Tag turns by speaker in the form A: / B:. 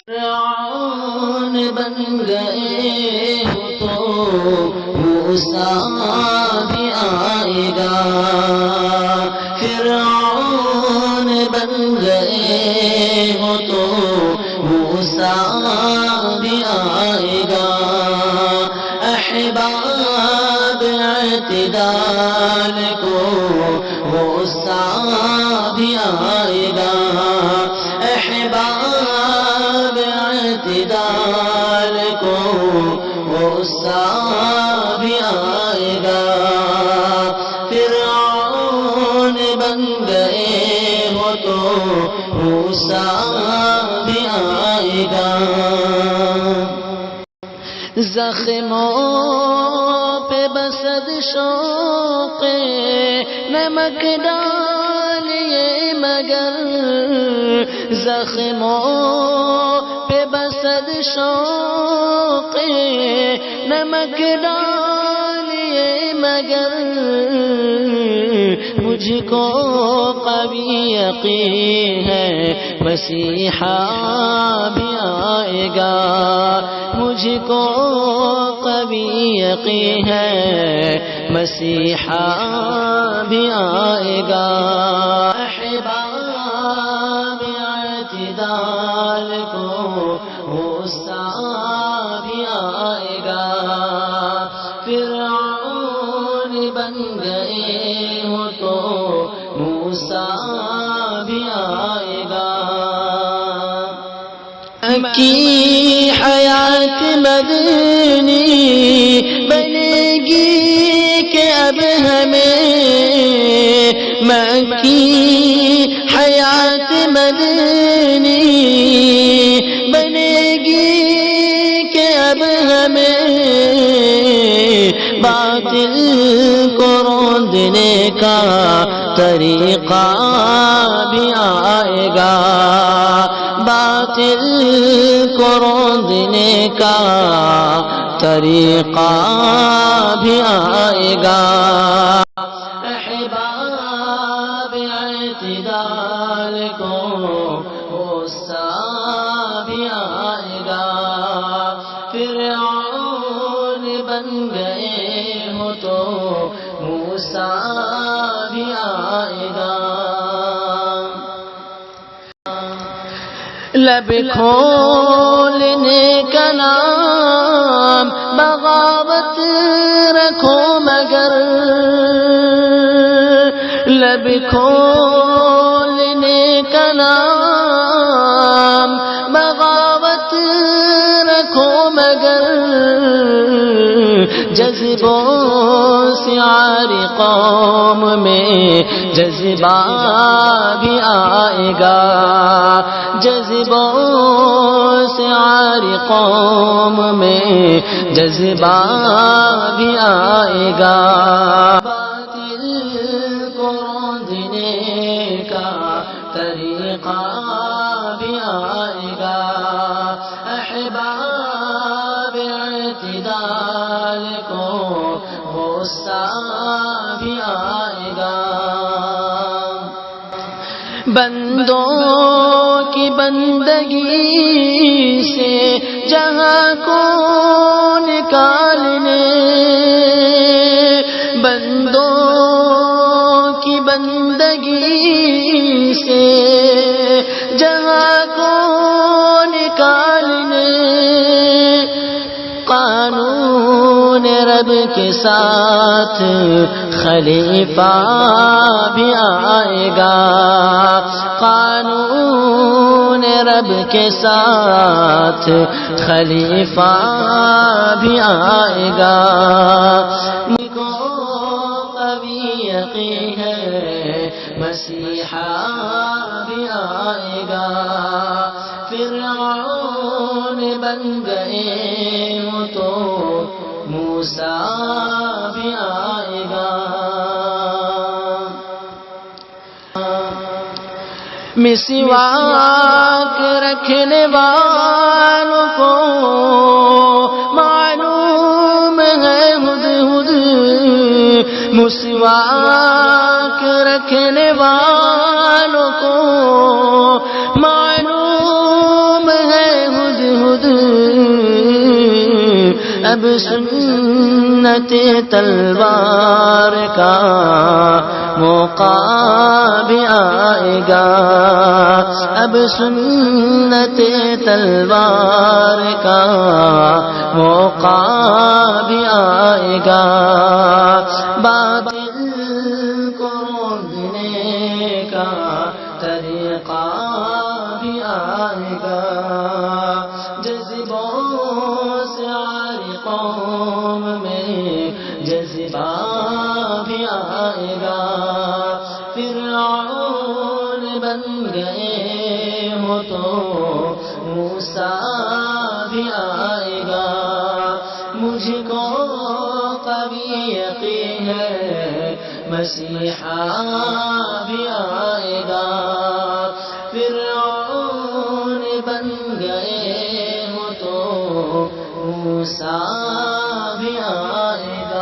A: فرعون بن گئے ہو تو موسیٰ بھی آئے گا، فرعون بن گئے ہو تو موسیٰ بھی آئے گا، احباب اعتدال کو موسیٰ بھی آئے گا، احباب اعتدال کو موسیٰ بھی آئے گا، فرعون بن گئے ہو تو موسیٰ بھی آئے گا، زخموں پہ بسد شوق نمک ڈالیے مگر، زخموں پہ بسد شوق نمک ڈالیے مگر، مجھ کو قوی یقین ہے مسیحا بھی آئے گا، مجھ کو قوی یقین ہے مسیحا بھی آئے گا، احباب اعتدال کو موسیٰ بھی آئے گا، فرعون بن گئے ہو تو موسیٰ بھی آئے گا، کی حیات مدنی بنے گی کہ اب ہمیں، مکی حیات مدنی بنے گی کہ اب ہمیں، باطل کو روندنے کا طریقہ بھی آئے گا، باطل کو روندنے کا طریقہ بھی آئے گا، احباب اعتدال کو موسیٰ بھی آئے گا، فرعون بن گئے ہو تو موسیٰ بھی آئے گا، لب کھولنے کا نام بغاوت رکھو مگر، لب کھولنے کا نام بغاوت رکھو مگر، جذبوں سے عاری قوم میں جذبہ بھی آئے گا، جذبوں سے عاری قوم میں جذبہ بھی آئے گا، باطل کو روندنے کا طریقہ بھی آئے گا، احباب اعتدال کو غصہ بھی آئے گا، بندوں کی بندگی سے جہاں کو نکالنے، بندوں کی بندگی سے جہاں کو نکالنے، قانون رب کے ساتھ خلیفہ بھی آئے گا، قانون رب کے ساتھ خلیفہ بھی آئے گا، مجھ کو قوی یقین ہے مسیحا بھی آئے گا، فرعون بن گئے ہو تو موسیٰ بھی آئے گا، مسواک رکھنے والوں کو معلوم ہے ہد مسواک رکھنے والوں کو معلوم ہے اب سنت تلوار کا موقع بھی آئے گا، اب سنت تلوار کا موقع بھی آئے گا، باطل کو روکنے کا طریقہ بھی آئے گا، جذبوں سے عاری قوم میں جذبہ بھی آئے گا، فرعون بن گئے ہو تو موسی بھی آئے گا، مجھ کو قوی یقین ہے مسیحا بھی آئے گا، فرعون بن گئے ہو تو موسی بھی آئے گا۔